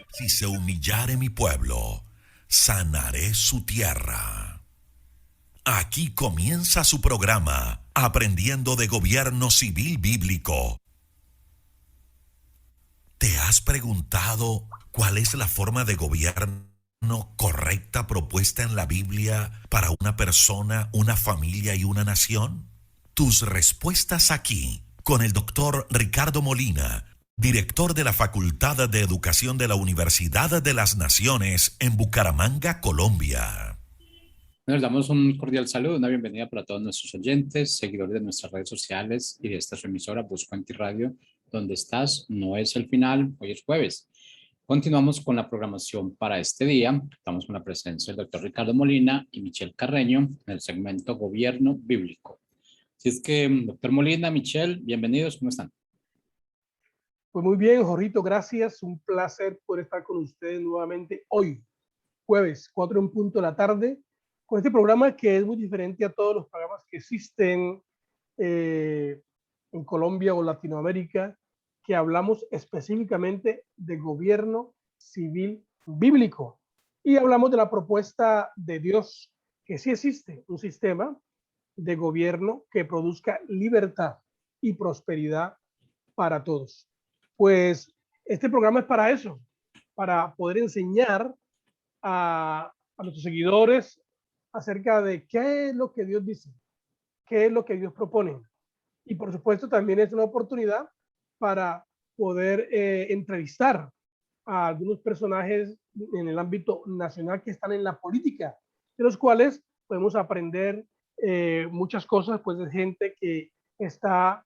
Si se humillare mi pueblo, sanaré su tierra. Aquí comienza su programa, Aprendiendo de Gobierno Civil Bíblico. ¿Te has preguntado cuál es la forma de gobierno correcta propuesta en la Biblia para una persona, una familia y una nación? Tus respuestas aquí, con el doctor Ricardo Molina, director de la Facultad de Educación de la Universidad de las Naciones en Bucaramanga, Colombia. Nos damos un cordial saludo, una bienvenida para todos nuestros oyentes, seguidores de nuestras redes sociales y de esta su emisora Busco Anti Radio. Donde estás, no es el final, hoy es jueves. Continuamos con la programación para este día. Estamos con la presencia del doctor Ricardo Molina y Michelle Carreño en el segmento Gobierno Bíblico. Así es que, doctor Molina, Michelle, bienvenidos, ¿cómo están? Pues muy bien, Jorrito, gracias. Un placer poder estar con ustedes nuevamente hoy, jueves, 4:00 de la tarde, con este programa que es muy diferente a todos los programas que existen en Colombia o Latinoamérica, que hablamos específicamente de gobierno civil bíblico. Y hablamos de la propuesta de Dios, que sí existe un sistema de gobierno que produzca libertad y prosperidad para todos. Pues este programa es para eso, para poder enseñar a nuestros seguidores acerca de qué es lo que Dios dice, qué es lo que Dios propone. Y por supuesto también es una oportunidad para poder entrevistar a algunos personajes en el ámbito nacional que están en la política, de los cuales podemos aprender muchas cosas, pues de gente que está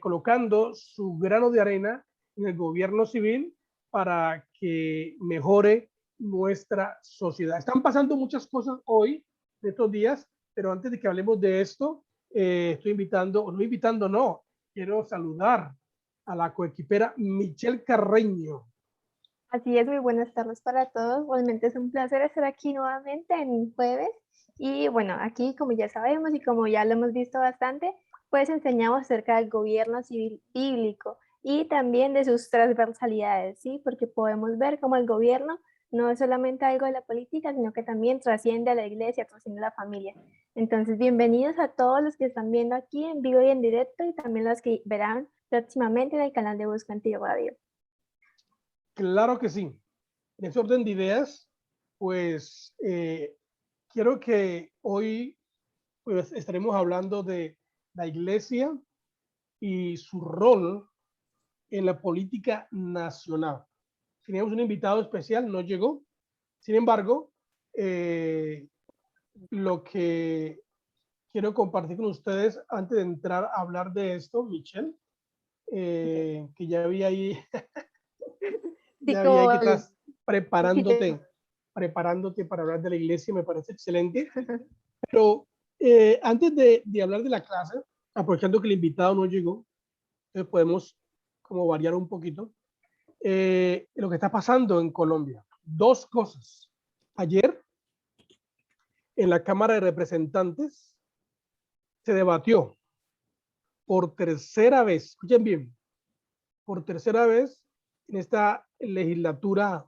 colocando su grano de arena en el gobierno civil para que mejore nuestra sociedad. Están pasando muchas cosas hoy, de estos días, pero antes de que hablemos de esto, estoy invitando, o no invitando, no, quiero saludar a la coequipera Michelle Carreño. Así es, muy buenas tardes para todos. Igualmente es un placer estar aquí nuevamente en un jueves. Y bueno, aquí como ya sabemos y como ya lo hemos visto bastante, pues enseñamos acerca del gobierno civil bíblico y también de sus transversalidades, ¿sí? Porque podemos ver cómo el gobierno no es solamente algo de la política, sino que también trasciende a la iglesia, trasciende a la familia. Entonces, bienvenidos a todos los que están viendo aquí en vivo y en directo y también los que verán próximamente en el canal de Busca Anti Radio. Claro que sí. En ese orden de ideas, pues quiero que hoy pues, estaremos hablando de la iglesia y su rol en la política nacional. Teníamos un invitado especial, no llegó. Sin embargo, lo que quiero compartir con ustedes antes de entrar a hablar de esto, Michelle, que ya vi ahí Sí, ya vi ahí como que estás el- preparándote para hablar de la iglesia, me parece excelente. Pero antes de hablar de la clase, aprovechando que el invitado no llegó, entonces podemos como variar un poquito lo que está pasando en Colombia. Dos cosas. Ayer, en la Cámara de Representantes, se debatió por tercera vez, escuchen bien, por tercera vez en esta legislatura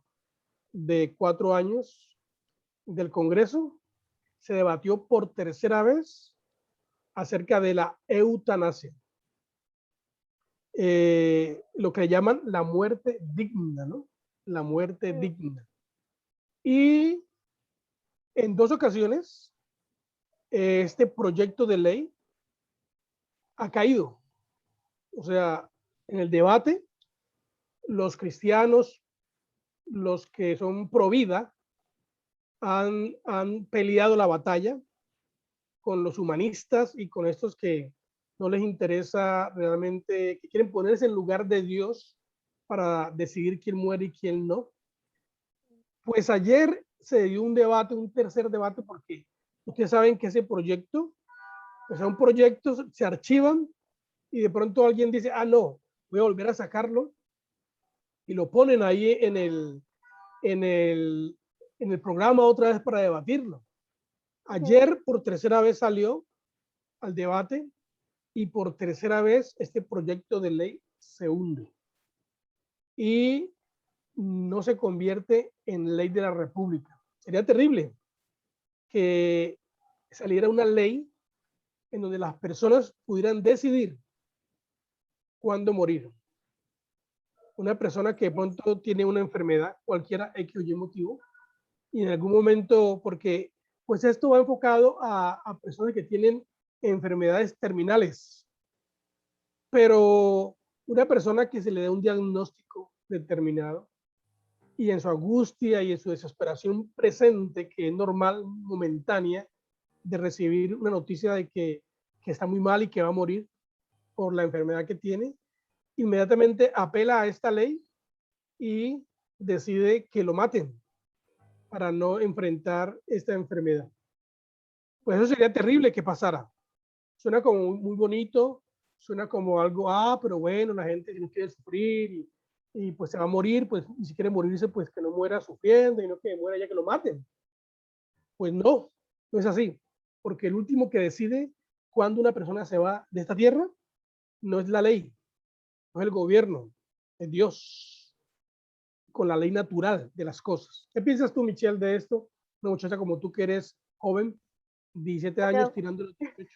de 4 años del Congreso, se debatió por tercera vez acerca de la eutanasia. Lo que llaman la muerte digna, ¿no? La muerte digna. Y en dos ocasiones, este proyecto de ley ha caído. O sea, en el debate, los cristianos, los que son pro vida, han peleado la batalla con los humanistas y con estos que no les interesa realmente, que quieren ponerse en lugar de Dios para decidir quién muere y quién no. Pues ayer se dio un debate, un tercer debate, porque ustedes saben que ese proyecto, o sea, un proyecto se archivan y de pronto alguien dice, ah, no, voy a volver a sacarlo y lo ponen ahí en el, en el programa otra vez para debatirlo. Ayer por tercera vez salió al debate y por tercera vez este proyecto de ley se hunde. Y no se convierte en ley de la República. Sería terrible que saliera una ley en donde las personas pudieran decidir cuándo morir. Una persona que de pronto tiene una enfermedad, cualquiera X o Y motivo, y en algún momento, porque pues esto va enfocado a personas que tienen enfermedades terminales, pero una persona que se le dé un diagnóstico determinado y en su angustia y en su desesperación presente, que es normal, momentánea, de recibir una noticia de que está muy mal y que va a morir por la enfermedad que tiene, inmediatamente apela a esta ley y decide que lo maten para no enfrentar esta enfermedad. Pues eso sería terrible que pasara. Suena como muy bonito, suena como algo, pero bueno, la gente no quiere sufrir y pues se va a morir, pues y si quiere morirse, pues que no muera sufriendo y no que muera ya que lo maten. Pues no, no es así, porque el último que decide cuándo una persona se va de esta tierra no es la ley, no es el gobierno, es Dios, con la ley natural de las cosas. ¿Qué piensas tú, Michelle, de esto? Una muchacha como tú que eres joven, 17 años, tirando los 18.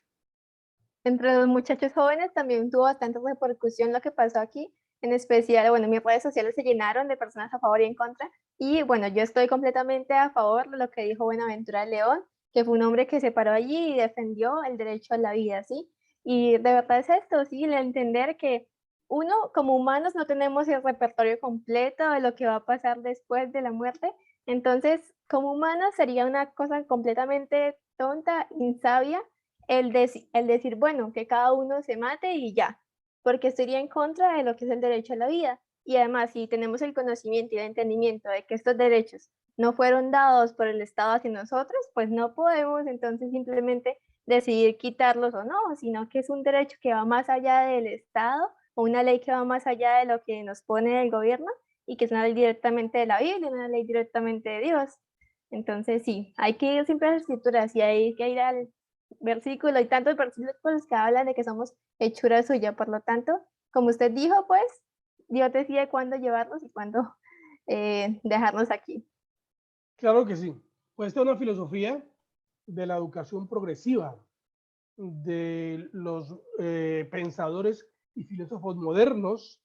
Entre los muchachos jóvenes también tuvo bastante repercusión lo que pasó aquí. En especial, bueno, mis redes sociales se llenaron de personas a favor y en contra. Y bueno, yo estoy completamente a favor de lo que dijo Buenaventura León, que fue un hombre que se paró allí y defendió el derecho a la vida, ¿sí? Y de verdad es esto, ¿sí? El entender que uno, como humanos, no tenemos el repertorio completo de lo que va a pasar después de la muerte. Entonces, como humanos, sería una cosa completamente tonta, insabia, el decir, bueno, que cada uno se mate y ya, porque estaría en contra de lo que es el derecho a la vida. Y además, si tenemos el conocimiento y el entendimiento de que estos derechos no fueron dados por el Estado hacia nosotros, pues no podemos entonces simplemente decidir quitarlos o no, sino que es un derecho que va más allá del Estado o una ley que va más allá de lo que nos pone el gobierno y que es una ley directamente de la Biblia, una ley directamente de Dios. Entonces sí, hay que ir siempre a las escrituras y hay que ir al versículo y tantos versículos que hablan de que somos hechura suya. Por lo tanto, como usted dijo, pues Dios decide cuándo llevarnos y cuándo dejarnos aquí. Claro que sí. Pues esta es una filosofía de la educación progresiva, de los pensadores y filósofos modernos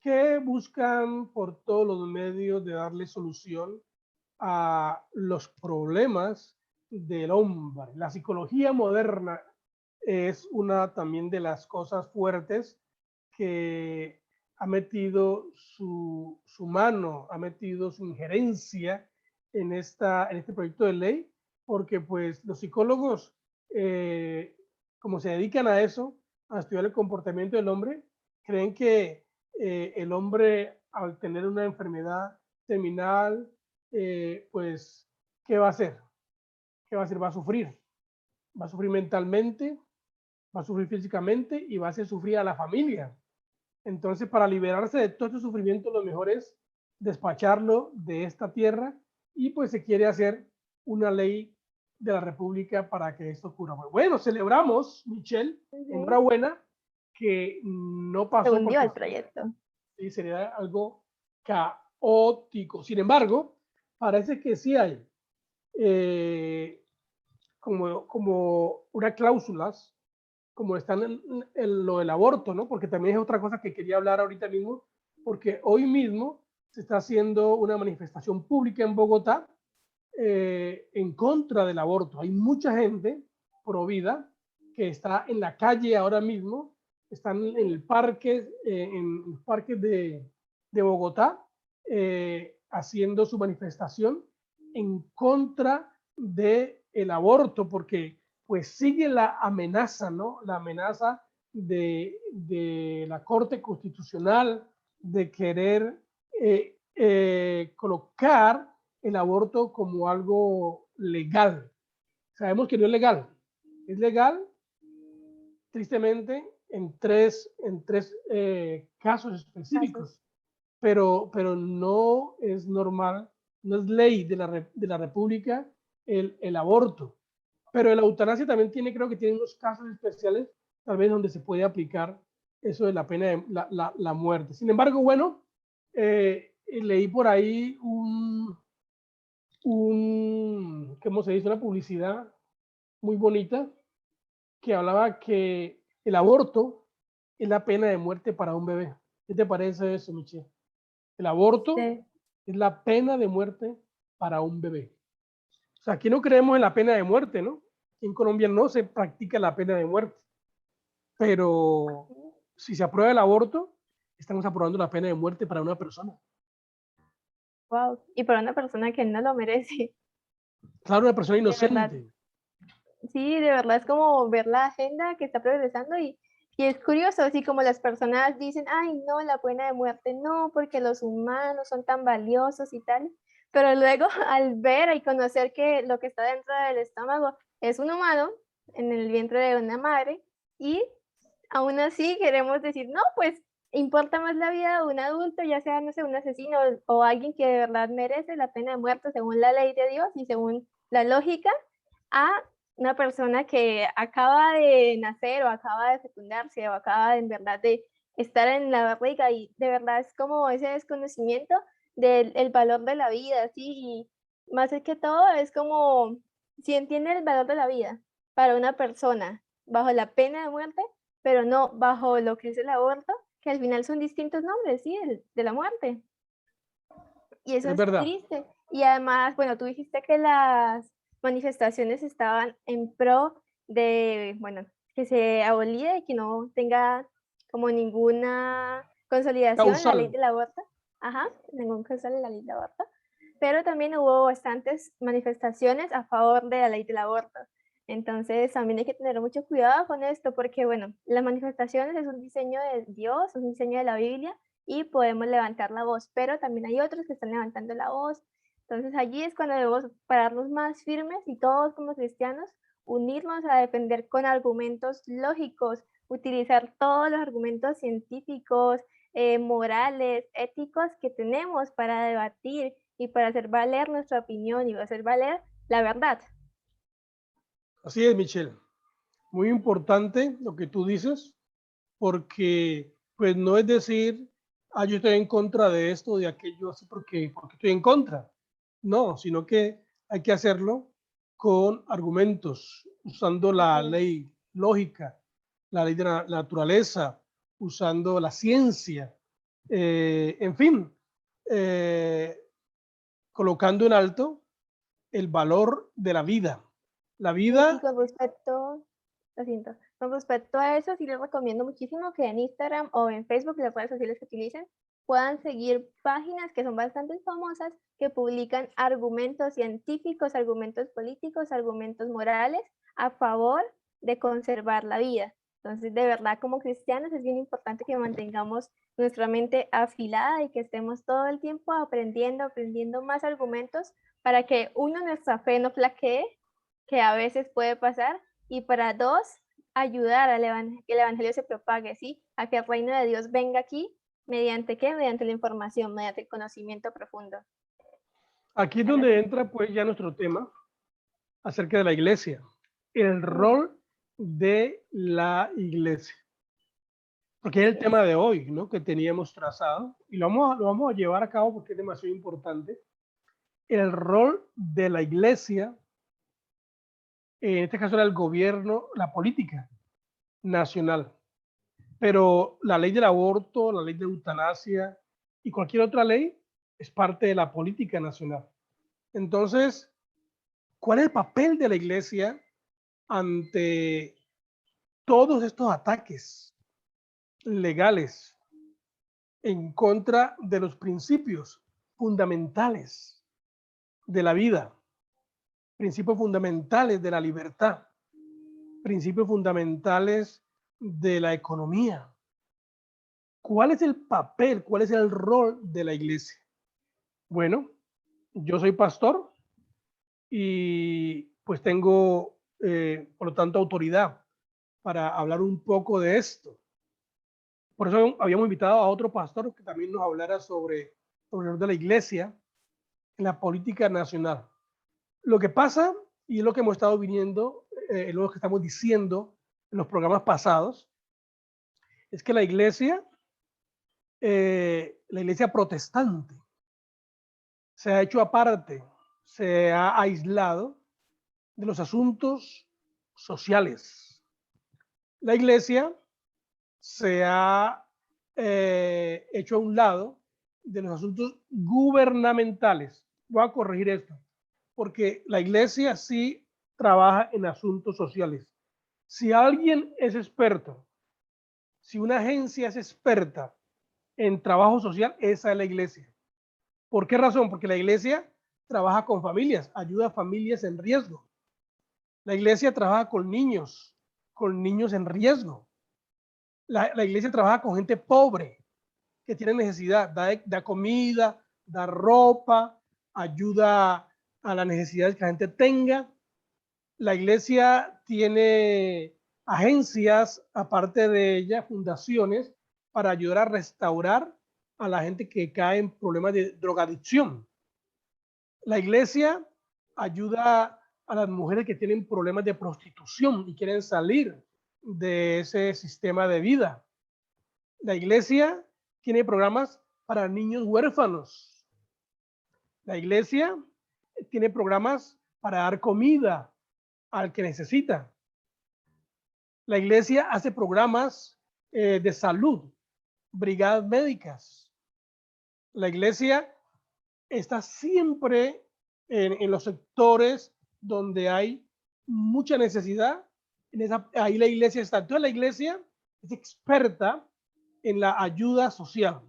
que buscan por todos los medios de darle solución a los problemas del hombre. La psicología moderna es una también de las cosas fuertes que ha metido su mano, ha metido su injerencia en este proyecto de ley, porque pues los psicólogos, como se dedican a eso, a estudiar el comportamiento del hombre, creen que el hombre al tener una enfermedad terminal, pues, ¿qué va a hacer? ¿Qué va a hacer? Va a sufrir mentalmente, va a sufrir físicamente y va a hacer sufrir a la familia. Entonces, para liberarse de todo este sufrimiento, lo mejor es despacharlo de esta tierra y pues se quiere hacer una ley de la República para que esto ocurra. Bueno, celebramos, Michelle, enhorabuena, que no Se pasó hundió porque el proyecto. sí, sería algo caótico. Sin embargo, parece que sí hay como unas cláusulas, como están en lo del aborto, ¿no? Porque también es otra cosa que quería hablar ahorita mismo, porque hoy mismo se está haciendo una manifestación pública en Bogotá en contra del aborto. Hay mucha gente pro vida que está en la calle ahora mismo, están en el parque, en los parques de Bogotá, haciendo su manifestación en contra del aborto, porque pues sigue la amenaza, ¿no? La amenaza de la Corte Constitucional de querer colocar el aborto como algo legal. Sabemos que no es legal tristemente en tres casos específicos, pero no es normal, no es ley de la República el aborto. Pero la eutanasia también creo que tiene unos casos especiales, tal vez donde se puede aplicar eso de la pena de la muerte. Sin embargo, bueno, leí por ahí ¿cómo se dice? Una publicidad muy bonita que hablaba que el aborto es la pena de muerte para un bebé. ¿Qué te parece eso, Michelle? El aborto Sí. es la pena de muerte para un bebé. O sea, aquí no creemos en la pena de muerte, ¿no? En Colombia no se practica la pena de muerte, pero si se aprueba el aborto, estamos aprobando la pena de muerte para una persona. Wow. Y para una persona que no lo merece, Claro, una persona de verdad. inocente. Sí, de verdad es como ver la agenda que está progresando y es curioso, así como las personas dicen, ay, no, la pena de muerte no, porque los humanos son tan valiosos y tal, pero luego al ver y conocer que lo que está dentro del estómago es un humano en el vientre de una madre y aún así queremos decir, no, pues importa más la vida de un adulto, ya sea, no sé, un asesino o alguien que de verdad merece la pena de muerte según la ley de Dios y según la lógica, a una persona que acaba de nacer o acaba de fecundarse o acaba de, en verdad de estar en la barriga y de verdad es como ese desconocimiento del el valor de la vida, ¿sí? Y más que todo es como si entiende el valor de la vida para una persona bajo la pena de muerte, pero no bajo lo que es el aborto, que al final son distintos nombres, ¿sí? De la muerte. Y eso Es es verdad. triste. Y además, bueno, tú dijiste que las manifestaciones estaban en pro de, bueno, que se abolida y que no tenga como ninguna consolidación la ley Causal. del aborto. Ajá, ningún causal en la ley del aborto. Pero también hubo bastantes manifestaciones a favor de la ley del aborto. Entonces también hay que tener mucho cuidado con esto porque, bueno, las manifestaciones es un diseño de Dios, es un diseño de la Biblia y podemos levantar la voz, pero también hay otros que están levantando la voz. Entonces allí es cuando debemos pararnos más firmes y todos como cristianos unirnos a defender con argumentos lógicos, utilizar todos los argumentos científicos, morales, éticos que tenemos para debatir y para hacer valer nuestra opinión y hacer valer la verdad. Así es, Michelle. Muy importante lo que tú dices, porque pues no es decir, ah, yo estoy en contra de esto o de aquello, así porque estoy en contra. No, sino que hay que hacerlo con argumentos, usando la Así es. ley lógica, la ley de la naturaleza, usando la ciencia, en fin, eh, colocando en alto el valor de la vida. La Y vida, con respecto, lo siento, con respecto a eso, sí les recomiendo muchísimo que en Instagram o en Facebook, las redes sociales que utilicen, puedan seguir páginas que son bastante famosas, que publican argumentos científicos, argumentos políticos, argumentos morales a favor de conservar la vida. Entonces, de verdad, como cristianos es bien importante que mantengamos nuestra mente afilada y que estemos todo el tiempo aprendiendo, aprendiendo más argumentos para que uno, nuestra fe no flaquee, que a veces puede pasar, y para dos, ayudar a que el evangelio se propague, ¿sí? A que el reino de Dios venga aquí, ¿mediante qué? Mediante la información, mediante el conocimiento profundo. aquí es Algo donde así. entra pues ya nuestro tema acerca de la iglesia, el Mm, rol de la iglesia, porque es el así es. tema de hoy, ¿no? Que teníamos trazado y lo vamos a llevar a cabo porque es demasiado importante. El rol de la iglesia, en este caso era el gobierno, la política nacional, pero la ley del aborto, la ley de eutanasia y cualquier otra ley es parte de la política nacional. Entonces, ¿cuál es el papel de la iglesia ante todos estos ataques legales en contra de los principios fundamentales de la vida, principios fundamentales de la libertad, principios fundamentales de la economía? ¿Cuál es el papel, cuál es el rol de la iglesia? Bueno, yo soy pastor y pues tengo, por lo tanto, autoridad para hablar un poco de esto. Por eso habíamos invitado a otro pastor que también nos hablara sobre el rol de la iglesia en la política nacional. Lo que pasa, y es lo que hemos estado viniendo, lo que estamos diciendo en los programas pasados, es que la iglesia protestante, se ha hecho aparte, se ha aislado de los asuntos sociales. La iglesia se ha hecho a un lado de los asuntos gubernamentales. Voy a corregir esto, porque la iglesia sí trabaja en asuntos sociales. Si alguien es experto, si una agencia es experta en trabajo social, esa es la iglesia. ¿Por qué razón? Porque la iglesia trabaja con familias, ayuda a familias en riesgo. La iglesia trabaja con niños en riesgo. La iglesia trabaja con gente pobre que tiene necesidad, da comida, da ropa, ayuda a las necesidades que la gente tenga. La iglesia tiene agencias, aparte de ella, fundaciones, para ayudar a restaurar a la gente que cae en problemas de drogadicción. La iglesia ayuda a las mujeres que tienen problemas de prostitución y quieren salir de ese sistema de vida. La iglesia tiene programas para niños huérfanos. La iglesia tiene programas para dar comida al que necesita. La iglesia hace programas de salud, brigadas médicas. La iglesia está siempre en los sectores donde hay mucha necesidad. Ahí la iglesia está. Entonces la iglesia es experta en la ayuda social.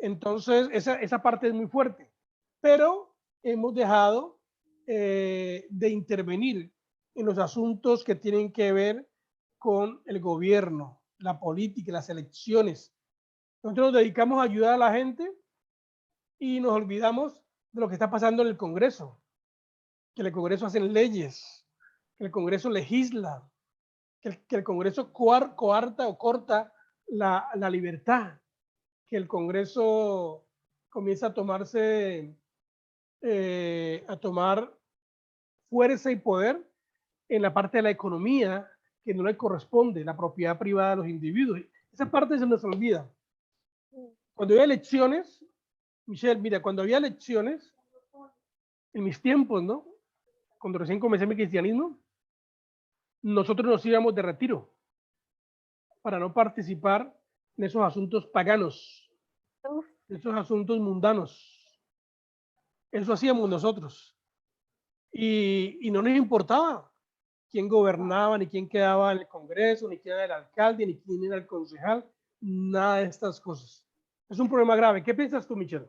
Entonces esa parte es muy fuerte. Pero hemos dejado de intervenir en los asuntos que tienen que ver con el gobierno, la política, las elecciones. Nosotros nos dedicamos a ayudar a la gente y nos olvidamos de lo que está pasando en el Congreso, que el Congreso hace leyes, que el Congreso legisla, que el Congreso coarta o corta la libertad, que el Congreso comienza a tomar fuerza y poder en la parte de la economía que no le corresponde, la propiedad privada de los individuos. Esa parte se nos olvida. Cuando hay elecciones, Michelle, mira, cuando había elecciones, en mis tiempos, ¿no? Cuando recién comencé mi cristianismo, nosotros nos íbamos de retiro para no participar en esos asuntos paganos, en esos asuntos mundanos. Eso hacíamos nosotros. Y no nos importaba quién gobernaba, ni quién quedaba en el Congreso, ni quién era el alcalde, ni quién era el concejal, nada de estas cosas. Es un problema grave. ¿Qué piensas tú, Michelle?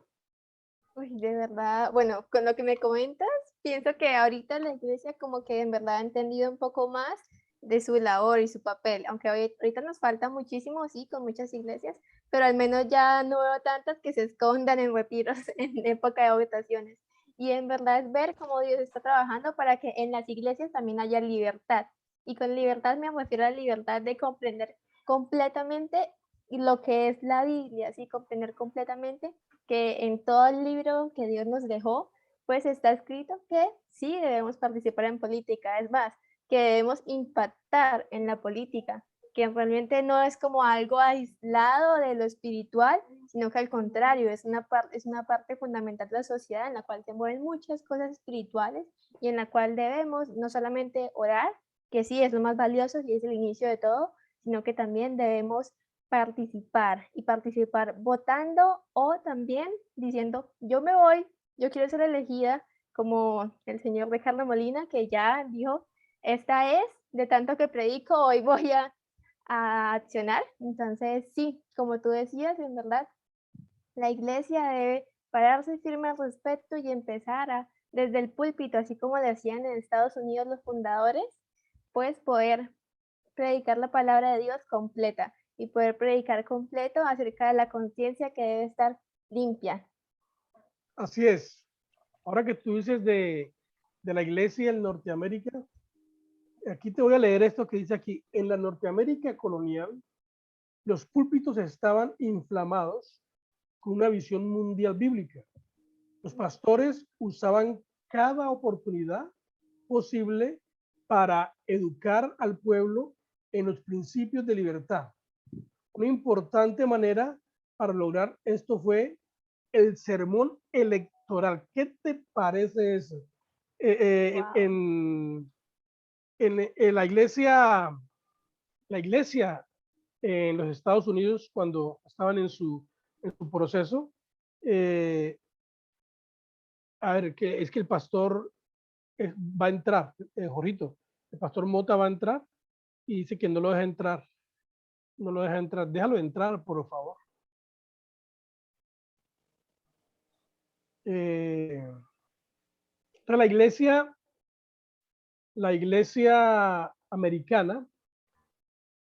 Uy, de verdad, bueno, con lo que me comentas, pienso que ahorita la iglesia como que en verdad ha entendido un poco más de su labor y su papel, aunque ahorita nos falta muchísimo, sí, con muchas iglesias, pero al menos ya no veo tantas que se escondan en retiros en época de votaciones. Y en verdad es ver cómo Dios está trabajando para que en las iglesias también haya libertad. Y con libertad me refiero a la libertad de comprender completamente lo que es la Biblia, sí, comprender completamente que en todo el libro que Dios nos dejó, pues está escrito que sí debemos participar en política, es más, que debemos impactar en la política, que realmente no es como algo aislado de lo espiritual, sino que al contrario, es una parte fundamental de la sociedad en la cual se mueven muchas cosas espirituales y en la cual debemos no solamente orar, que sí es lo más valioso y es el inicio de todo, sino que también debemos participar y participar votando o también diciendo yo me voy, yo quiero ser elegida, como el señor Ricardo Molina que ya dijo esta es de tanto que predico hoy voy a accionar. Entonces sí, como tú decías, en verdad la iglesia debe pararse firme al respecto y empezar a desde el púlpito, así como decían en Estados Unidos los fundadores, pues poder predicar la palabra de Dios completa y poder predicar completo acerca de la conciencia que debe estar limpia. Así es. Ahora que tú dices de la iglesia en Norteamérica, aquí te voy a leer esto que dice aquí. En la Norteamérica colonial, los púlpitos estaban inflamados con una visión mundial bíblica. Los pastores usaban cada oportunidad posible para educar al pueblo en los principios de libertad. Una importante manera para lograr esto fue el sermón electoral electoral. ¿Qué te parece eso? Wow. En la iglesia en los Estados Unidos, cuando estaban en su proceso, eh, a ver, que es que el pastor va a entrar, Jorito, el pastor Mota va a entrar y dice que no lo deja entrar, no lo deja entrar, déjalo entrar, por favor. Entonces la iglesia americana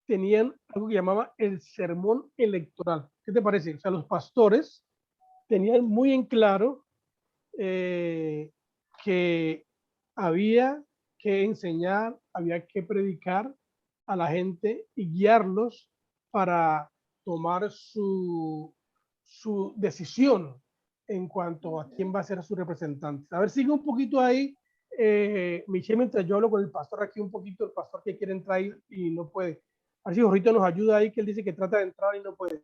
tenían algo que llamaba el sermón electoral. ¿Qué te parece? O sea, los pastores tenían muy en claro que había que enseñar, había que predicar a la gente y guiarlos para tomar su decisión en cuanto a quién va a ser su representante. A ver, sigue un poquito ahí, Michelle, mientras yo hablo con el pastor aquí un poquito, el pastor que quiere entrar y no puede. A ver si Jorrito nos ayuda ahí, que él dice que trata de entrar y no puede.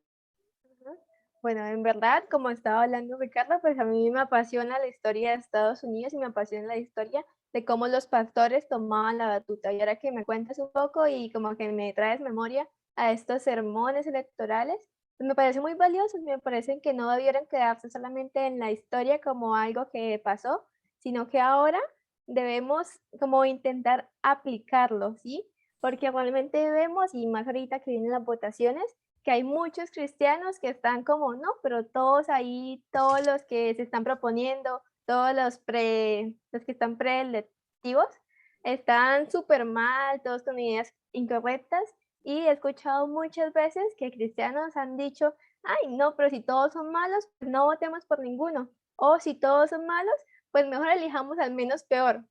Bueno, en verdad, como estaba hablando Ricardo, pues a mí me apasiona la historia de Estados Unidos y me apasiona la historia de cómo los pastores tomaban la batuta. Y ahora que me cuentas un poco y como que me traes memoria a estos sermones electorales, pues me parece muy valiosos, me parecen que no debieran quedarse solamente en la historia como algo que pasó, sino que ahora debemos como intentar aplicarlo, ¿sí? Porque realmente vemos, y más ahorita que vienen las votaciones, que hay muchos cristianos que están como, no, pero todos ahí, todos los que se están proponiendo, todos los que están preelectivos, están súper mal, todos con ideas incorrectas. Y he escuchado muchas veces que cristianos han dicho, ay, no, pero si todos son malos, pues no votemos por ninguno. O si todos son malos, pues mejor elijamos al menos peor.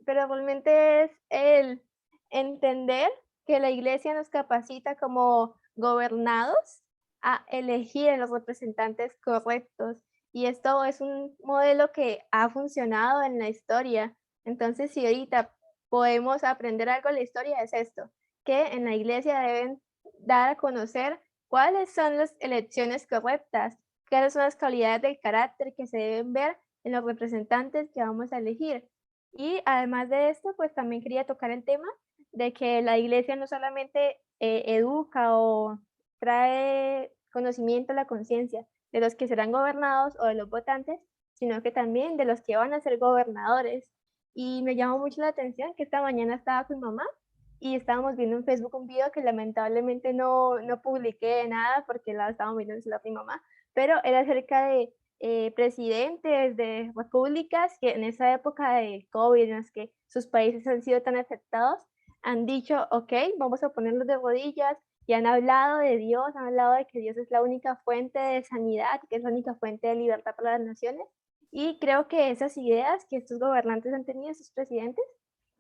Pero realmente es el entender que la iglesia nos capacita como gobernados a elegir a los representantes correctos. Y esto es un modelo que ha funcionado en la historia. Entonces, si ahorita podemos aprender algo de la historia, es esto, que en la iglesia deben dar a conocer cuáles son las elecciones correctas, cuáles son las cualidades del carácter que se deben ver en los representantes que vamos a elegir. Y además de esto, pues también quería tocar el tema de que la iglesia no solamente educa o trae conocimiento a la conciencia de los que serán gobernados o de los votantes, sino que también de los que van a ser gobernadores. Y me llamó mucho la atención que esta mañana estaba con mamá y estábamos viendo en Facebook un video que lamentablemente no publiqué nada porque la estábamos viendo en celular mi mamá, pero era acerca de presidentes de repúblicas que en esa época de COVID, en las que sus países han sido tan afectados, han dicho, ok, vamos a ponernos de rodillas, y han hablado de Dios, han hablado de que Dios es la única fuente de sanidad, que es la única fuente de libertad para las naciones. Y creo que esas ideas que estos gobernantes han tenido, estos presidentes,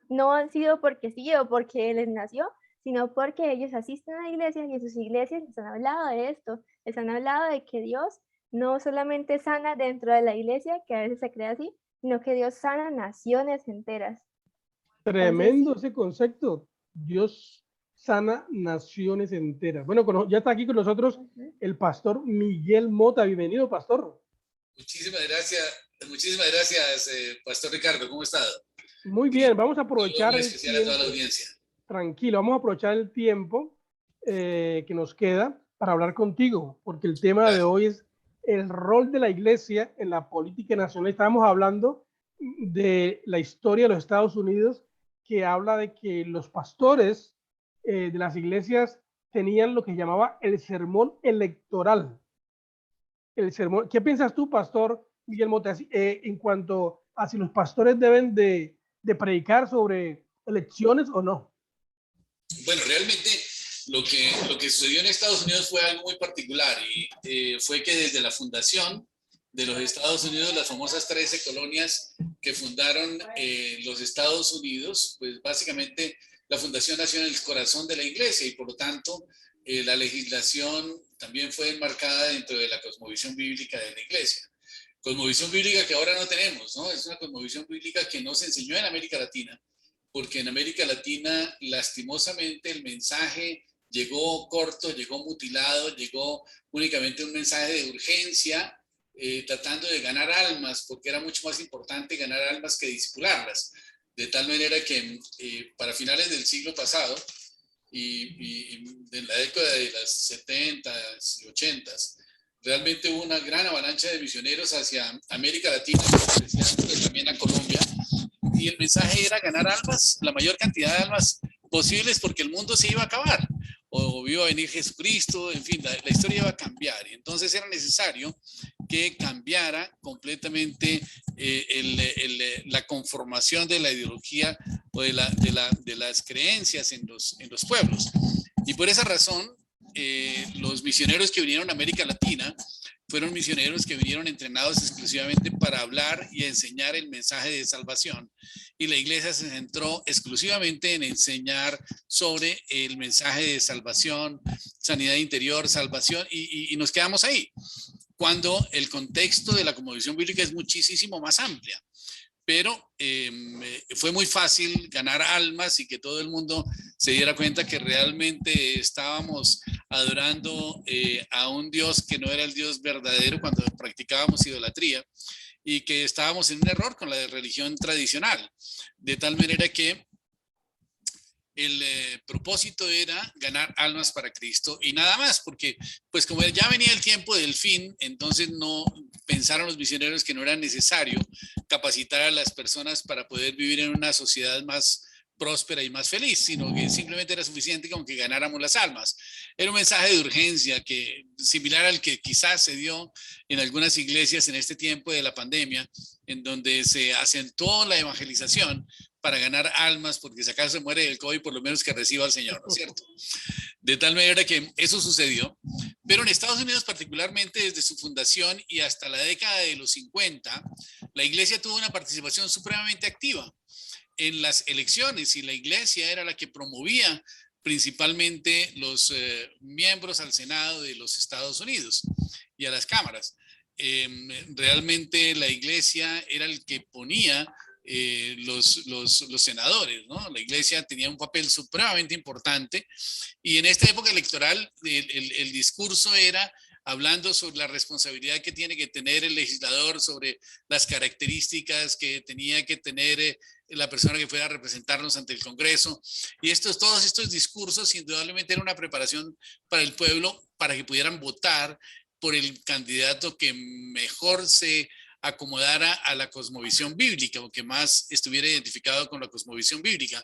no han sido porque sí o porque les nació, sino porque ellos asisten a iglesias y en sus iglesias les han hablado de esto, les han hablado de que Dios no solamente sana dentro de la iglesia, que a veces se cree así, sino que Dios sana naciones enteras. Tremendo Entonces, ese concepto. Dios sana naciones enteras. Bueno, ya está aquí con nosotros el pastor Miguel Mota. Bienvenido, pastor. Muchísimas gracias, Pastor Ricardo. ¿Cómo está? Muy bien, vamos a Un saludo aprovechar muy el especial a toda la tiempo. audiencia. Tranquilo, vamos a aprovechar el tiempo que nos queda para hablar contigo, porque el tema de hoy es el rol de la iglesia en la política nacional. Estábamos hablando de la historia de los Estados Unidos, que habla de que los pastores de las iglesias tenían lo que llamaba el sermón electoral. El sermón. ¿Qué piensas tú, pastor Miguel Mota, en cuanto a si los pastores deben de predicar sobre elecciones o no? Bueno, realmente lo que sucedió en Estados Unidos fue algo muy particular y fue que desde la fundación de los Estados Unidos, las famosas 13 colonias que fundaron los Estados Unidos, pues básicamente la fundación nació en el corazón de la iglesia y por lo tanto la legislación también fue enmarcada dentro de la cosmovisión bíblica de la iglesia. Cosmovisión bíblica que ahora no tenemos, ¿no? Es una cosmovisión bíblica que no se enseñó en América Latina, porque en América Latina, lastimosamente, el mensaje llegó corto, llegó mutilado, llegó únicamente un mensaje de urgencia tratando de ganar almas, porque era mucho más importante ganar almas que discipularlas. De tal manera que para finales del siglo pasado y de la década de las 70s y 80s, realmente hubo una gran avalancha de misioneros hacia América Latina, especialmente también a Colombia, y el mensaje era ganar almas, la mayor cantidad de almas posibles, porque el mundo se iba a acabar, o iba a venir Jesucristo, en fin, la historia iba a cambiar, y entonces era necesario que cambiara completamente la conformación de la ideología o de las creencias en los pueblos. Y por esa razón, los misioneros que vinieron a América Latina fueron misioneros que vinieron entrenados exclusivamente para hablar y enseñar el mensaje de salvación. Y la iglesia se centró exclusivamente en enseñar sobre el mensaje de salvación, sanidad interior, salvación, y nos quedamos ahí, cuando el contexto de la cosmovisión bíblica es muchísimo más amplia. Pero fue muy fácil ganar almas y que todo el mundo se diera cuenta que realmente estábamos adorando a un Dios que no era el Dios verdadero cuando practicábamos idolatría, y que estábamos en un error con la religión tradicional, de tal manera que el propósito era ganar almas para Cristo y nada más, porque pues como ya venía el tiempo del fin, entonces no pensaron los misioneros que no era necesario capacitar a las personas para poder vivir en una sociedad más próspera y más feliz, sino que simplemente era suficiente con que ganáramos las almas. Era un mensaje de urgencia que, similar al que quizás se dio en algunas iglesias en este tiempo de la pandemia, en donde se acentuó la evangelización para ganar almas, porque si acaso se muere del COVID, por lo menos que reciba al Señor, ¿no es cierto? De tal manera que eso sucedió, pero en Estados Unidos particularmente desde su fundación y hasta la década de los 50, la iglesia tuvo una participación supremamente activa en las elecciones, y la iglesia era la que promovía principalmente los miembros al Senado de los Estados Unidos y a las cámaras. Realmente la iglesia era el que ponía los senadores, ¿no? La iglesia tenía un papel supremamente importante, y en esta época electoral el discurso era hablando sobre la responsabilidad que tiene que tener el legislador, sobre las características que tenía que tener la persona que fuera a representarnos ante el Congreso. Y todos estos discursos indudablemente eran una preparación para el pueblo, para que pudieran votar por el candidato que mejor se acomodara a la cosmovisión bíblica, o que más estuviera identificado con la cosmovisión bíblica.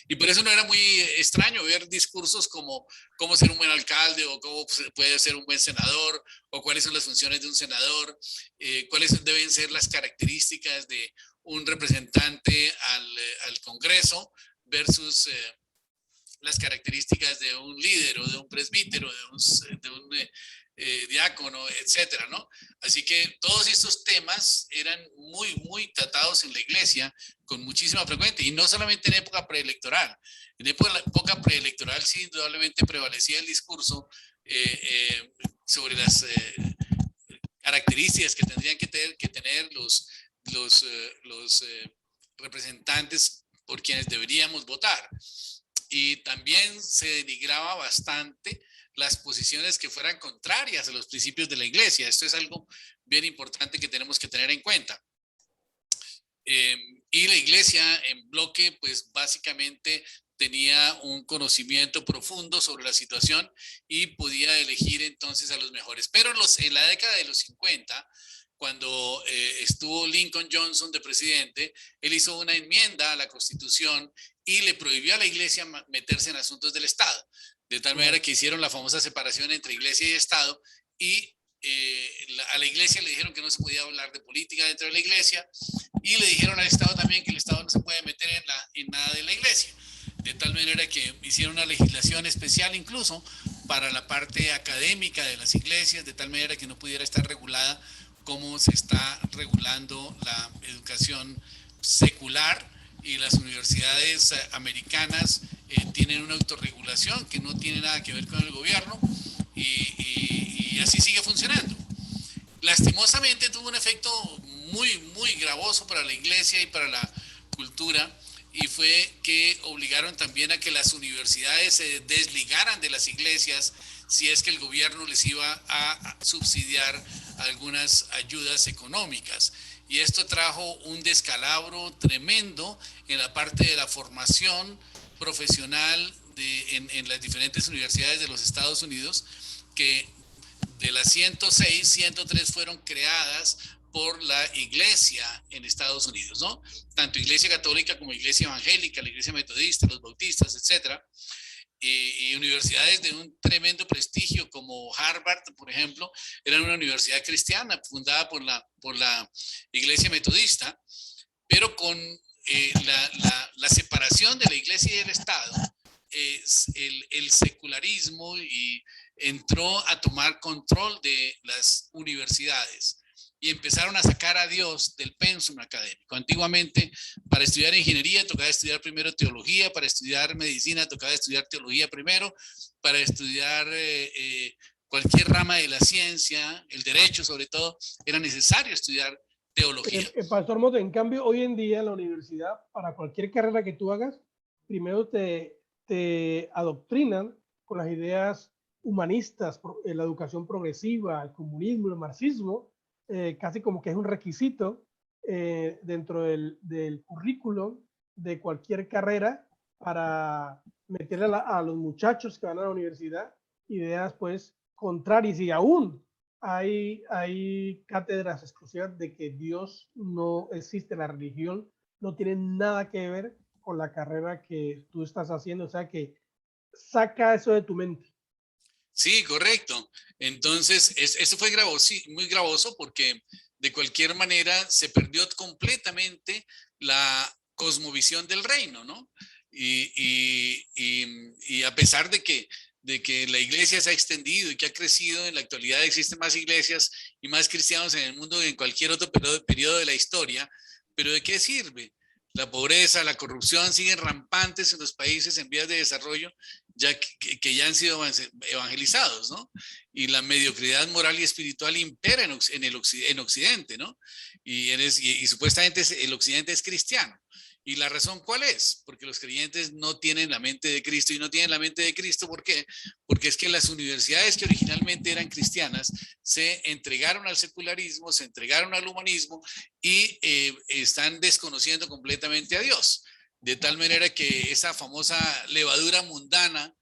Y por eso no era muy extraño ver discursos como cómo ser un buen alcalde, o cómo puede ser un buen senador, o cuáles son las funciones de un senador, cuáles deben ser las características de un representante al Congreso versus las características de un líder o de un presbítero, de un diácono, etcétera, ¿no? Así que todos estos temas eran muy, muy tratados en la iglesia con muchísima frecuencia, y no solamente en época preelectoral. En época preelectoral sí, indudablemente prevalecía el discurso sobre las características que tendrían que tener los representantes por quienes deberíamos votar. Y también se denigraba bastante las posiciones que fueran contrarias a los principios de la iglesia. Esto es algo bien importante que tenemos que tener en cuenta. Y la iglesia en bloque, pues básicamente tenía un conocimiento profundo sobre la situación y podía elegir entonces a los mejores. Pero en la década de los 50, cuando estuvo Lyndon Johnson de presidente, él hizo una enmienda a la Constitución y le prohibió a la iglesia meterse en asuntos del Estado, de tal manera que hicieron la famosa separación entre iglesia y Estado, y a la iglesia le dijeron que no se podía hablar de política dentro de la iglesia, y le dijeron al Estado también que el Estado no se puede meter en nada de la iglesia, de tal manera que hicieron una legislación especial incluso para la parte académica de las iglesias, de tal manera que no pudiera estar regulada como se está regulando la educación secular, y las universidades americanas tienen una autorregulación que no tiene nada que ver con el gobierno, y así sigue funcionando. Lastimosamente tuvo un efecto muy, muy gravoso para la iglesia y para la cultura, y fue que obligaron también a que las universidades se desligaran de las iglesias, si es que el gobierno les iba a subsidiar algunas ayudas económicas. Y esto trajo un descalabro tremendo en la parte de la formación profesional en las diferentes universidades de los Estados Unidos, que de las 106, 103 fueron creadas por la iglesia en Estados Unidos, ¿no? Tanto iglesia católica como iglesia evangélica, la iglesia metodista, los bautistas, etcétera. Y universidades de un tremendo prestigio como Harvard, por ejemplo, era una universidad cristiana fundada por la iglesia metodista, pero con la separación de la iglesia y del Estado, el secularismo y entró a tomar control de las universidades y empezaron a sacar a Dios del pensum académico. Antiguamente, para estudiar ingeniería tocaba estudiar primero teología, para estudiar medicina tocaba estudiar teología primero, para estudiar cualquier rama de la ciencia, el derecho sobre todo, era necesario estudiar teología. Pastor Mota, en cambio, hoy en día en la universidad, para cualquier carrera que tú hagas, primero te adoctrinan con las ideas humanistas, la educación progresiva, el comunismo, el marxismo, casi como que es un requisito dentro del currículum de cualquier carrera para meterle a los muchachos que van a la universidad ideas pues contrarias, y aún hay cátedras exclusivas de que Dios no existe, la religión no tiene nada que ver con la carrera que tú estás haciendo, o sea que saca eso de tu mente. Sí, correcto. Entonces, eso fue muy gravoso porque de cualquier manera se perdió completamente la cosmovisión del reino, ¿no? Y a pesar de que la iglesia se ha extendido y que ha crecido, en la actualidad existen más iglesias y más cristianos en el mundo que en cualquier otro periodo de la historia, pero ¿de qué sirve? La pobreza, la corrupción siguen rampantes en los países en vías de desarrollo, ya que ya han sido evangelizados, ¿no? Y la mediocridad moral y espiritual impera en Occidente, ¿no? Y supuestamente el Occidente es cristiano. ¿Y la razón cuál es? Porque los creyentes no tienen la mente de Cristo, y no tienen la mente de Cristo, ¿por qué? Porque es que las universidades que originalmente eran cristianas se entregaron al secularismo, se entregaron al humanismo y están desconociendo completamente a Dios. De tal manera que esa famosa levadura mundana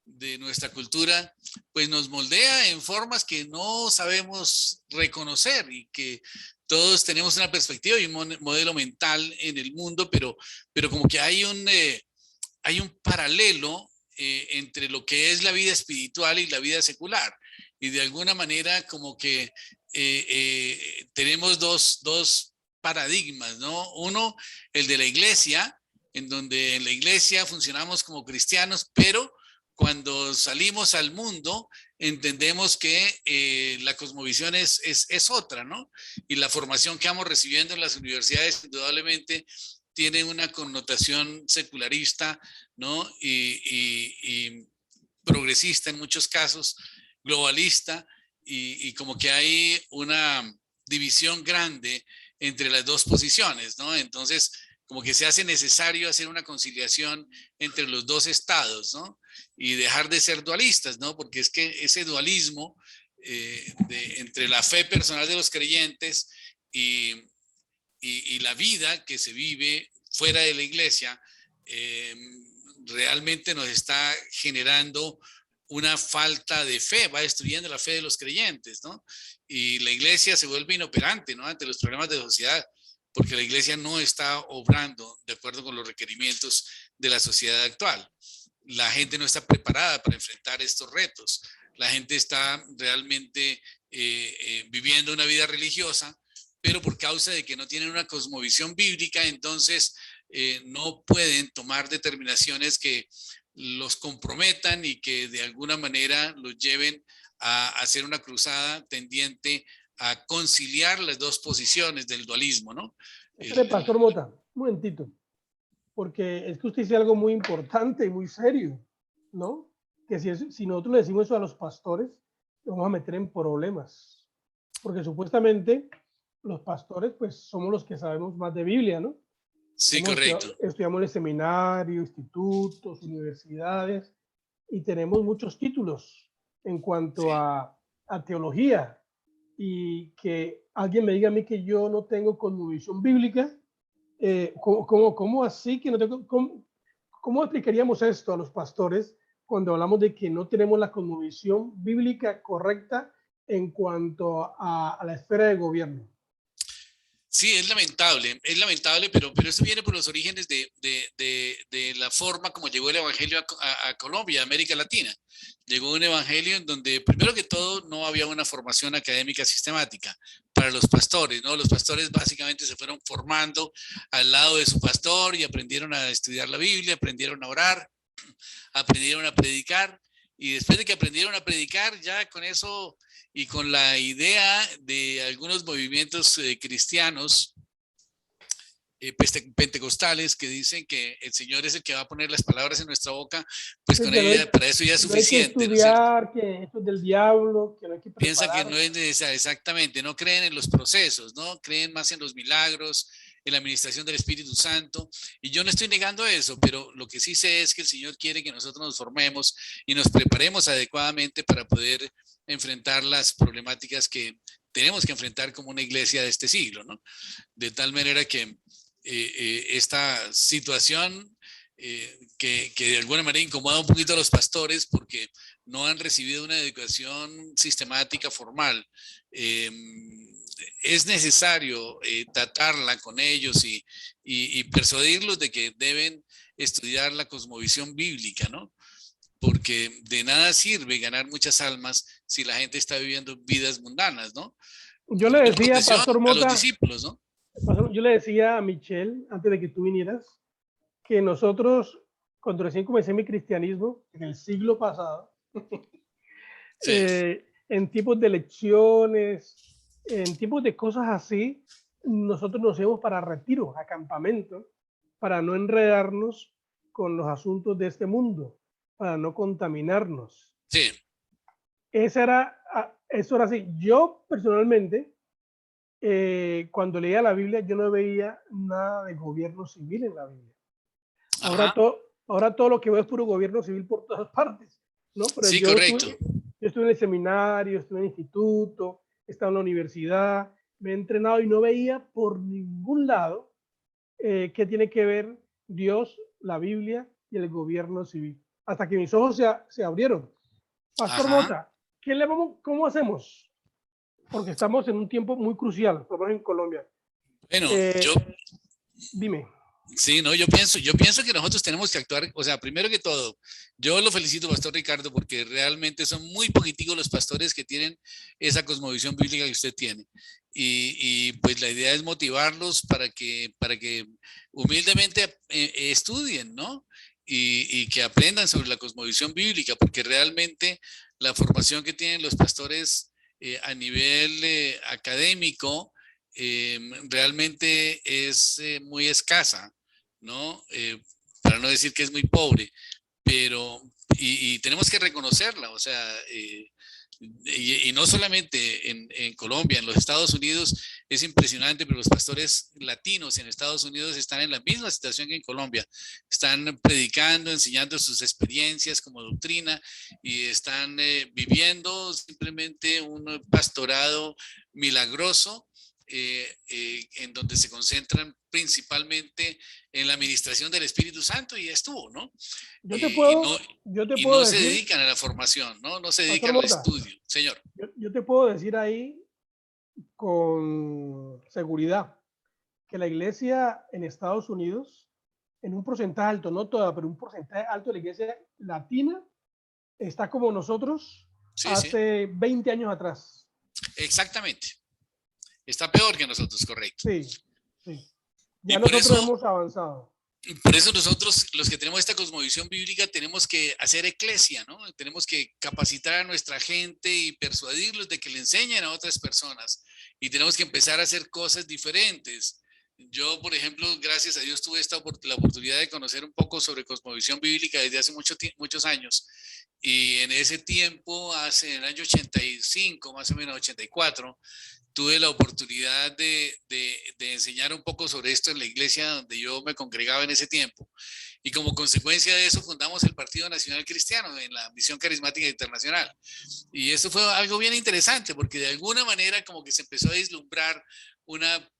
de nuestra cultura, pues nos moldea en formas que no sabemos reconocer, y que todos tenemos una perspectiva y un modelo mental en el mundo, pero como que hay un paralelo entre lo que es la vida espiritual y la vida secular. Y de alguna manera como que tenemos dos paradigmas, ¿no? Uno, el de la iglesia, en donde en la iglesia funcionamos como cristianos, pero cuando salimos al mundo entendemos que la cosmovisión es otra, ¿no? Y la formación que vamos recibiendo en las universidades indudablemente tiene una connotación secularista, ¿no? Y progresista en muchos casos, globalista, y como que hay una división grande entre las dos posiciones, ¿no? Entonces, como que se hace necesario hacer una conciliación entre los dos estados, ¿no? Y dejar de ser dualistas, ¿no? Porque es que ese dualismo entre la fe personal de los creyentes y la vida que se vive fuera de la iglesia realmente nos está generando una falta de fe, va destruyendo la fe de los creyentes, ¿no? Y la iglesia se vuelve inoperante, ¿no? Ante los problemas de la sociedad, porque la iglesia no está obrando de acuerdo con los requerimientos de la sociedad actual. La gente no está preparada para enfrentar estos retos. La gente está realmente viviendo una vida religiosa, pero por causa de que no tienen una cosmovisión bíblica, entonces no pueden tomar determinaciones que los comprometan y que de alguna manera los lleven a hacer una cruzada tendiente a conciliar las dos posiciones del dualismo, ¿no? Pastor Mota, un momentito, porque es que usted dice algo muy importante y muy serio, ¿no? Que si nosotros le decimos eso a los pastores, nos vamos a meter en problemas, porque supuestamente los pastores, pues somos los que sabemos más de Biblia, ¿no? Sí, correcto. Estudiamos en el seminario, institutos, universidades, y tenemos muchos títulos, en cuanto Sí. a teología, y que alguien me diga a mí que yo no tengo cosmovisión bíblica, ¿cómo así que no tengo? ¿Cómo explicaríamos esto a los pastores cuando hablamos de que no tenemos la cosmovisión bíblica correcta en cuanto a la esfera de gobierno? Sí, es lamentable, pero esto viene por los orígenes de la forma como llegó el evangelio a Colombia, a América Latina. Llegó un evangelio en donde, primero que todo, no había una formación académica sistemática para los pastores, ¿no? Los pastores básicamente se fueron formando al lado de su pastor y aprendieron a estudiar la Biblia, aprendieron a orar, aprendieron a predicar, y después de que aprendieron a predicar, ya con eso y con la idea de algunos movimientos cristianos pentecostales que dicen que el Señor es el que va a poner las palabras en nuestra boca, pues Sí, con que no hay, ella, para eso ya es no hay que suficiente, ¿no es cierto? estudiar, que esto es del diablo, que no hay que Piensa que preparar. no es necesario, exactamente, no creen en los procesos, ¿no? Creen más en los milagros, en la administración del Espíritu Santo. Y yo no estoy negando eso, pero lo que sí sé es que el Señor quiere que nosotros nos formemos y nos preparemos adecuadamente para poder enfrentar las problemáticas que tenemos que enfrentar como una iglesia de este siglo, ¿no? De tal manera que esta situación que de alguna manera incomoda un poquito a los pastores porque no han recibido una educación sistemática formal. Es necesario tratarla con ellos y persuadirlos de que deben estudiar la cosmovisión bíblica, ¿no? Porque de nada sirve ganar muchas almas si la gente está viviendo vidas mundanas, ¿no? Yo le Una decía, confesión Pastor a los Mota, discípulos, ¿no? yo le decía a Michelle, antes de que tú vinieras, que nosotros, cuando recién comencé mi cristianismo, en el siglo pasado, Sí. en tipos de lecciones, en tipos de cosas así, nosotros nos íbamos para retiros, a campamento, para no enredarnos con los asuntos de este mundo, para no contaminarnos. Sí. Eso era así. Yo personalmente, cuando leía la Biblia, yo no veía nada de gobierno civil en la Biblia. Ahora todo lo que veo es puro gobierno civil por todas partes, ¿no? Pero Sí, yo correcto. estuve en el seminario, estuve en el instituto, estaba en la universidad, me he entrenado y no veía por ningún lado qué tiene que ver Dios, la Biblia y el gobierno civil. Hasta que mis ojos se abrieron. Pastor Ajá. Mota, ¿cómo hacemos? Porque estamos en un tiempo muy crucial, por lo menos en Colombia. Bueno, Dime. Sí, no, yo pienso que nosotros tenemos que actuar, o sea, primero que todo, yo lo felicito, Pastor Ricardo, porque realmente son muy poquiticos los pastores que tienen esa cosmovisión bíblica que usted tiene. Pues la idea es motivarlos para que humildemente estudien, ¿no? Y que aprendan sobre la cosmovisión bíblica, porque realmente la formación que tienen los pastores a nivel académico realmente es muy escasa, ¿no? Para no decir que es muy pobre, pero, y tenemos que reconocerla, o sea, y no solamente en Colombia, en los Estados Unidos es impresionante, pero los pastores latinos en Estados Unidos están en la misma situación que en Colombia. Están predicando, enseñando sus experiencias como doctrina y están viviendo simplemente un pastorado milagroso en donde se concentran principalmente en la administración del Espíritu Santo y ya estuvo, ¿no? Yo te Y puedo, no, yo te y puedo no se decir, dedican a la formación, ¿no? No se Pastor dedican al Mota, estudio, señor. yo te puedo decir ahí con seguridad que la iglesia en Estados Unidos, en un porcentaje alto, no toda, pero un porcentaje alto de la iglesia latina, está como nosotros Sí, sí, hace 20 años atrás. exactamente. Está peor que nosotros, correcto. Sí, sí. Y Ya nosotros hemos avanzado. por eso nosotros, los que tenemos esta cosmovisión bíblica, tenemos que hacer eclesia, ¿no? Tenemos que capacitar a nuestra gente y persuadirlos de que le enseñen a otras personas. Y tenemos que empezar a hacer cosas diferentes. Yo, por ejemplo, gracias a Dios tuve la oportunidad de conocer un poco sobre cosmovisión bíblica desde hace muchos años. Y en ese tiempo, en el año 85, más o menos 84, tuve la oportunidad de enseñar un poco sobre esto en la iglesia donde yo me congregaba en ese tiempo. Y como consecuencia de eso fundamos el Partido Nacional Cristiano en la Misión Carismática Internacional. Y eso fue algo bien interesante porque de alguna manera como que se empezó a vislumbrar una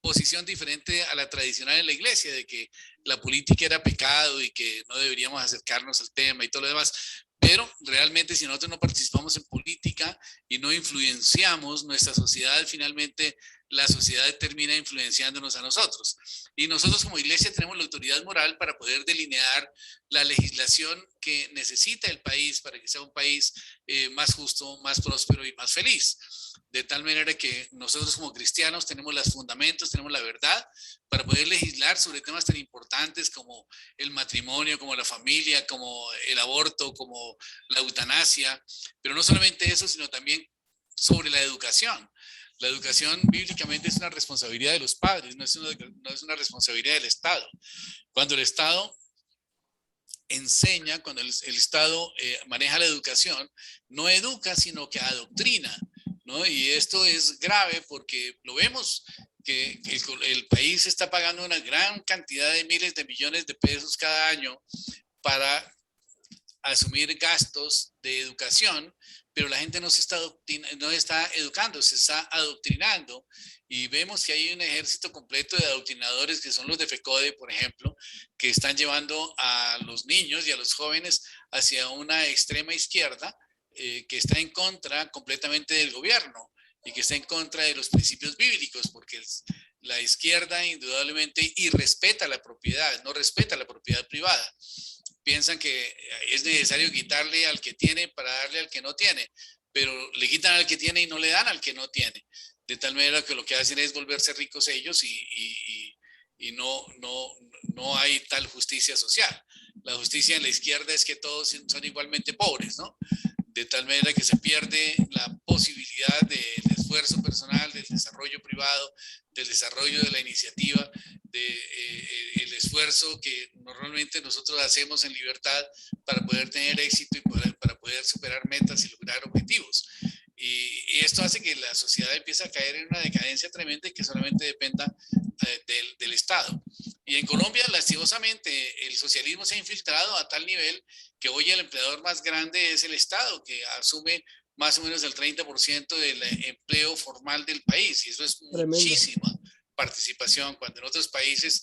posición diferente a la tradicional en la iglesia, de que la política era pecado y que no deberíamos acercarnos al tema y todo lo demás. Pero realmente si nosotros no participamos en política y no influenciamos nuestra sociedad, finalmente la sociedad termina influenciándonos a nosotros. Y nosotros como iglesia tenemos la autoridad moral para poder delinear la legislación que necesita el país para que sea un país más justo, más próspero y más feliz. De tal manera que nosotros como cristianos tenemos los fundamentos, tenemos la verdad para poder legislar sobre temas tan importantes como el matrimonio, como la familia, como el aborto, como la eutanasia, pero no solamente eso, sino también sobre la educación. La educación bíblicamente es una responsabilidad de los padres, no es una responsabilidad del Estado. Cuando el Estado enseña, cuando el Estado maneja la educación, no educa, sino que adoctrina, ¿no? Y esto es grave porque lo vemos que el país está pagando una gran cantidad de miles de millones de pesos cada año para asumir gastos de educación, pero la gente no está educando, se está adoctrinando. Y vemos que hay un ejército completo de adoctrinadores que son los de FECODE, por ejemplo, que están llevando a los niños y a los jóvenes hacia una extrema izquierda que está en contra completamente del gobierno y que está en contra de los principios bíblicos, porque la izquierda indudablemente irrespeta la propiedad, no respeta la propiedad privada. Piensan que es necesario quitarle al que tiene para darle al que no tiene, pero le quitan al que tiene y no le dan al que no tiene. De tal manera que lo que hacen es volverse ricos ellos y no hay tal justicia social. La justicia en la izquierda es que todos son igualmente pobres, ¿no? De tal manera que se pierde la posibilidad del esfuerzo personal, del desarrollo privado, del desarrollo de la iniciativa, del esfuerzo que normalmente nosotros hacemos en libertad para poder tener éxito y para poder superar metas y lograr objetivos. Y esto hace que la sociedad empiece a caer en una decadencia tremenda y que solamente dependa del Estado. Y en Colombia, lastimosamente, el socialismo se ha infiltrado a tal nivel que hoy el empleador más grande es el Estado, que asume más o menos el 30% del empleo formal del país. Y eso es muchísima participación, cuando en otros países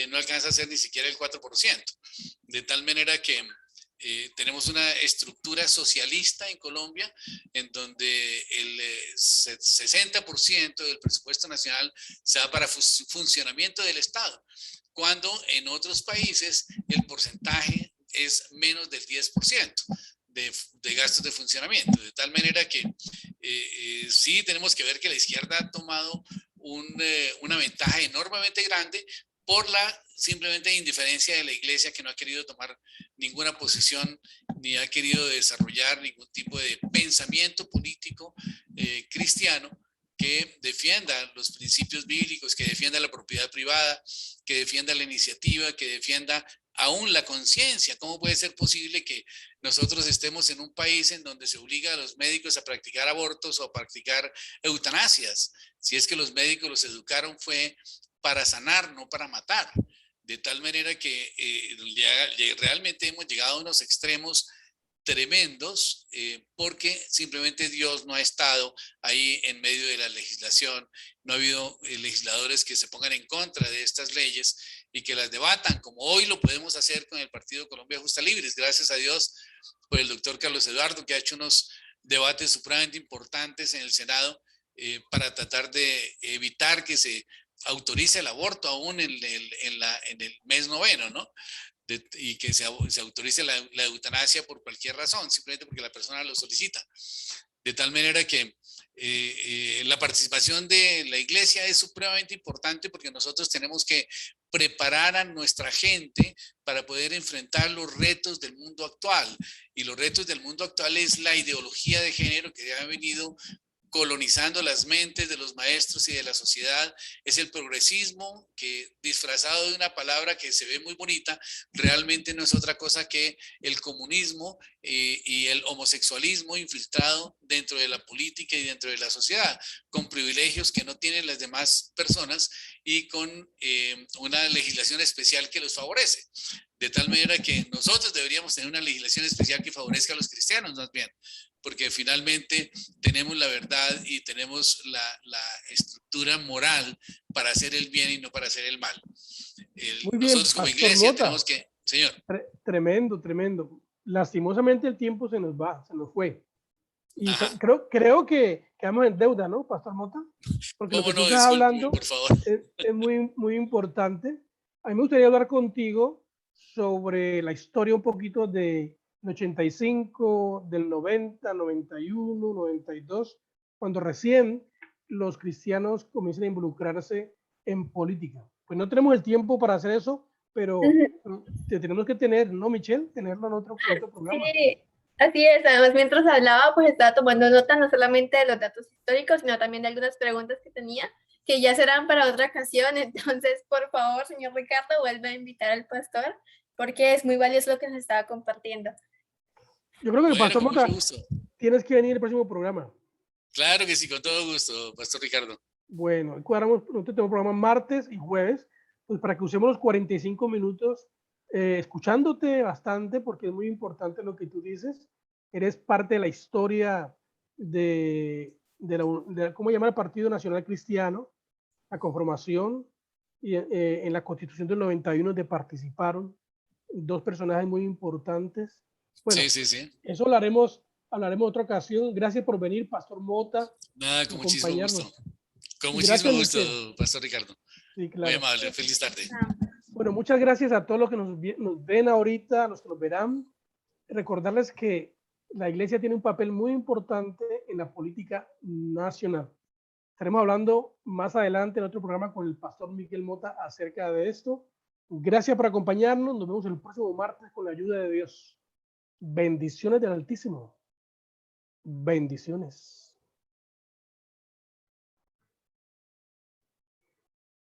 no alcanza a ser ni siquiera el 4%. De tal manera que tenemos una estructura socialista en Colombia en donde el 60% del presupuesto nacional se da para funcionamiento del Estado, cuando en otros países el porcentaje es menos del 10% de gastos de funcionamiento. De tal manera que sí tenemos que ver que la izquierda ha tomado una ventaja enormemente grande por la simplemente indiferencia de la iglesia, que no ha querido tomar ninguna posición ni ha querido desarrollar ningún tipo de pensamiento político cristiano que defienda los principios bíblicos, que defienda la propiedad privada, que defienda la iniciativa, que defienda aún la conciencia. ¿Cómo puede ser posible que nosotros estemos en un país en donde se obliga a los médicos a practicar abortos o a practicar eutanasias? Si es que los médicos los educaron fue para sanar, no para matar. De tal manera que realmente hemos llegado a unos extremos tremendos porque simplemente Dios no ha estado ahí en medio de la legislación, no ha habido legisladores que se pongan en contra de estas leyes y que las debatan, como hoy lo podemos hacer con el Partido Colombia Justa Libres, gracias a Dios por el doctor Carlos Eduardo, que ha hecho unos debates supremamente importantes en el Senado para tratar de evitar que se autorice el aborto aún en el mes noveno, ¿no? Y que se autorice la eutanasia por cualquier razón, simplemente porque la persona lo solicita. De tal manera que la participación de la iglesia es supremamente importante porque nosotros tenemos que preparar a nuestra gente para poder enfrentar los retos del mundo actual. Y los retos del mundo actual es la ideología de género que ha venido colonizando las mentes de los maestros y de la sociedad. Es el progresismo que, disfrazado de una palabra que se ve muy bonita, realmente no es otra cosa que el comunismo y el homosexualismo infiltrado dentro de la política y dentro de la sociedad, con privilegios que no tienen las demás personas y con una legislación especial que los favorece. De tal manera que nosotros deberíamos tener una legislación especial que favorezca a los cristianos más bien, porque finalmente tenemos la verdad y tenemos la estructura moral para hacer el bien y no para hacer el mal. Muy bien, nosotros como Pastor iglesia Mota. tenemos que... Señor. Tremendo, tremendo. Lastimosamente el tiempo se nos fue. Y creo que quedamos en deuda, ¿no, Pastor Mota? Porque lo que tú estás hablando por favor. es muy, muy importante. A mí me gustaría hablar contigo sobre la historia un poquito del 85, del 90, 91, 92, cuando recién los cristianos comienzan a involucrarse en política. Pues no tenemos el tiempo para hacer eso, pero te tenemos que tener, ¿no, Michelle? Tenerlo en otro programa. Sí, así es. Además, mientras hablaba, pues estaba tomando nota no solamente de los datos históricos, sino también de algunas preguntas que tenía, que ya serán para otra ocasión. Entonces, por favor, señor Ricardo, vuelva a invitar al pastor, porque es muy valioso lo que nos estaba compartiendo. Yo creo que el Pastor Mota, tienes que venir al próximo programa. Claro que sí, con todo gusto, Pastor Ricardo. Bueno, nosotros tenemos programa martes y jueves, pues para que usemos los 45 minutos escuchándote bastante, porque es muy importante lo que tú dices. Eres parte de la historia de ¿cómo llama el Partido Nacional Cristiano? La conformación, y en la Constitución del 91 donde participaron dos personajes muy importantes. Bueno, sí. Eso hablaremos en otra ocasión. Gracias por venir, Pastor Mota. Nada, con muchísimo gusto. Con muchísimo gusto, Pastor Ricardo. Sí, claro. Muy amable, feliz tarde. Bueno, muchas gracias a todos los que nos ven ahorita, los que nos verán. Recordarles que la iglesia tiene un papel muy importante en la política nacional. Estaremos hablando más adelante en otro programa con el Pastor Miguel Mota acerca de esto. Gracias por acompañarnos. Nos vemos el próximo martes con la ayuda de Dios. Bendiciones del Altísimo. Bendiciones.